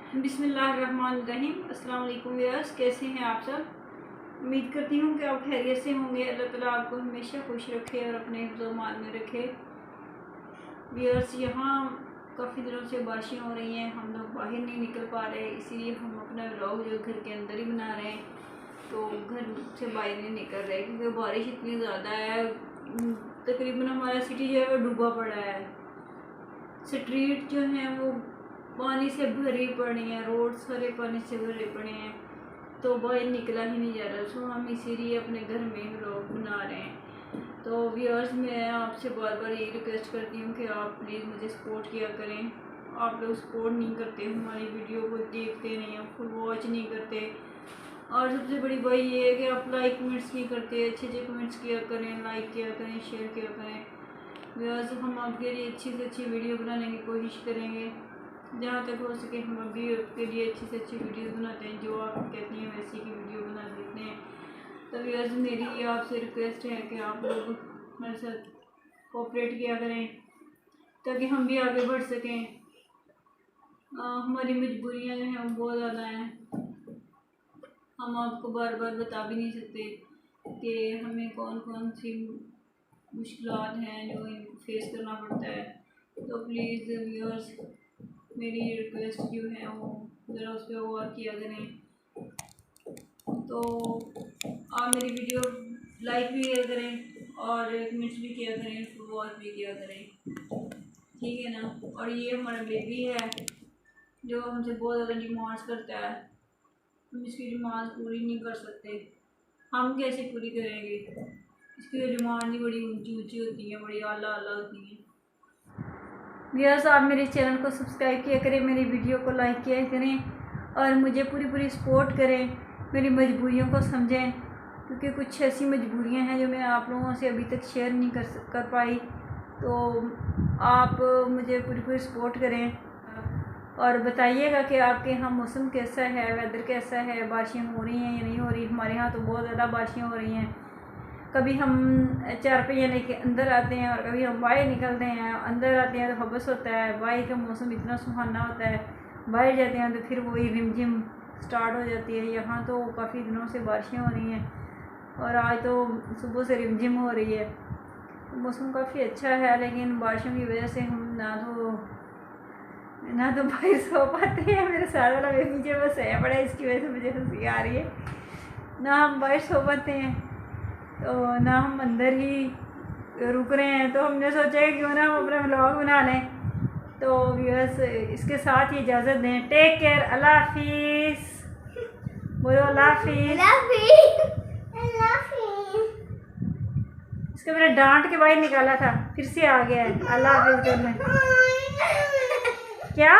बिस्मिल्लाहिर्रहमानिर्रहीम। अस्सलाम वालेकुम व्यूअर्स, कैसे हैं आप सब। उम्मीद करती हूँ कि आप खैरियत से होंगे। अल्लाह ताला आपको हमेशा खुश रखे और अपने हिफ्ज़-ओ-मान में रखे। व्यूअर्स, यहाँ काफ़ी दिनों से बारिशें हो रही हैं, हम लोग बाहर नहीं निकल पा रहे, इसीलिए हम अपना व्लॉग जो घर के अंदर ही बना रहे हैं। तो घर से बाहर नहीं निकल रहे क्योंकि बारिश इतनी ज़्यादा है। तकरीबन हमारा सिटी जो है वो डूबा पड़ा है। स्ट्रीट जो है वो पानी से भरी पड़ी हैं, रोड सारे पानी से भरे पड़े हैं, तो बाहर निकला ही नहीं जा रहा। सो हम इसीलिए अपने घर में व्लॉग बना रहे हैं। तो व्यूअर्स, मैं आपसे बार बार यही रिक्वेस्ट करती हूँ कि आप प्लीज़ मुझे सपोर्ट किया करें। आप लोग सपोर्ट नहीं करते, हमारी वीडियो को देखते नहीं, आप फुल वॉच नहीं करते, और सबसे बड़ी बात ये है कि आप लाइक कमेंट्स नहीं करते। अच्छे अच्छे कमेंट्स किया करें, लाइक किया करें, शेयर किया करें। व्यूअर्स, हम आपके लिए अच्छी से अच्छी वीडियो बनाने की कोशिश करेंगे, जहाँ तक हो सके। हम अभी आपके लिए अच्छी से अच्छी वीडियो बनाते हैं, जो आप कहती हैं वैसी की वीडियो बना देते हैं। तो व्यूअर्स, मेरी आपसे रिक्वेस्ट है कि आप लोग हमारे साथ कोऑपरेट किया करें ताकि हम भी आगे बढ़ सकें। हमारी मजबूरियाँ जो हैं वो बहुत ज़्यादा हैं, हम आपको बार बार बता भी नहीं सकते कि हमें कौन कौन सी मुश्किलात हैं जो इनको फेस करना पड़ता है। तो प्लीज़ व्यूअर्स, मेरी रिक्वेस्ट जो है वो ज़रा उस पर गौर किया करें। तो आप मेरी वीडियो लाइक भी किया करें और कमेंट्स भी किया करें, वॉच भी किया करें, ठीक है ना। और ये हमारा बेबी है जो हमसे बहुत ज़्यादा डिमांड्स करता है, हम इसकी डिमांड पूरी नहीं कर सकते। हम कैसे पूरी करेंगे, इसकी डिमांड ही बड़ी ऊंची ऊंची होती है, बड़ी आला आला होती है। व्यूअर्स, आप मेरे चैनल को सब्सक्राइब किया करें, मेरी वीडियो को लाइक किया करें और मुझे पूरी सपोर्ट करें, मेरी मजबूरियों को समझें, क्योंकि कुछ ऐसी मजबूरियां हैं जो मैं आप लोगों से अभी तक शेयर नहीं कर पाई। तो आप मुझे पूरी सपोर्ट करें और बताइएगा कि आपके यहाँ मौसम कैसा है, वेदर कैसा है, बारिशें हो रही हैं या नहीं हो रही। हमारे यहाँ तो बहुत ज़्यादा बारिशें हो रही हैं। कभी हम 4 पहिया लेके अंदर आते हैं और कभी हम बाहर निकलते हैं। अंदर आते हैं तो हबस होता है, बाहर का मौसम इतना सुहाना होता है, बाहर जाते हैं तो फिर वही रिमझिम स्टार्ट हो जाती है। यहाँ तो काफ़ी दिनों से बारिशें हो रही हैं और आज तो सुबह से रिमझिम हो रही है। मौसम काफ़ी अच्छा है, लेकिन बारिशों की वजह से हम ना तो बाहर सो पाते हैं। मेरे सारा वाला नीचे बस है पड़ा है, इसकी वजह से मुझे हंसी आ रही है। ना हम बाहर सो पाते हैं तो ना हम अंदर ही रुक रहे हैं। तो हमने सोचा है क्यों ना हम अपना व्लॉग बना लें। तो व्यूअर्स, इसके साथ ही इजाज़त दें। टेक केयर, अल्लाह हाफिज़। बोलो अल्लाह हाफिज़। इसको मैंने डांट के बाहर निकाला था, फिर से आ गया है अल्लाह हाफिज़ करने। क्या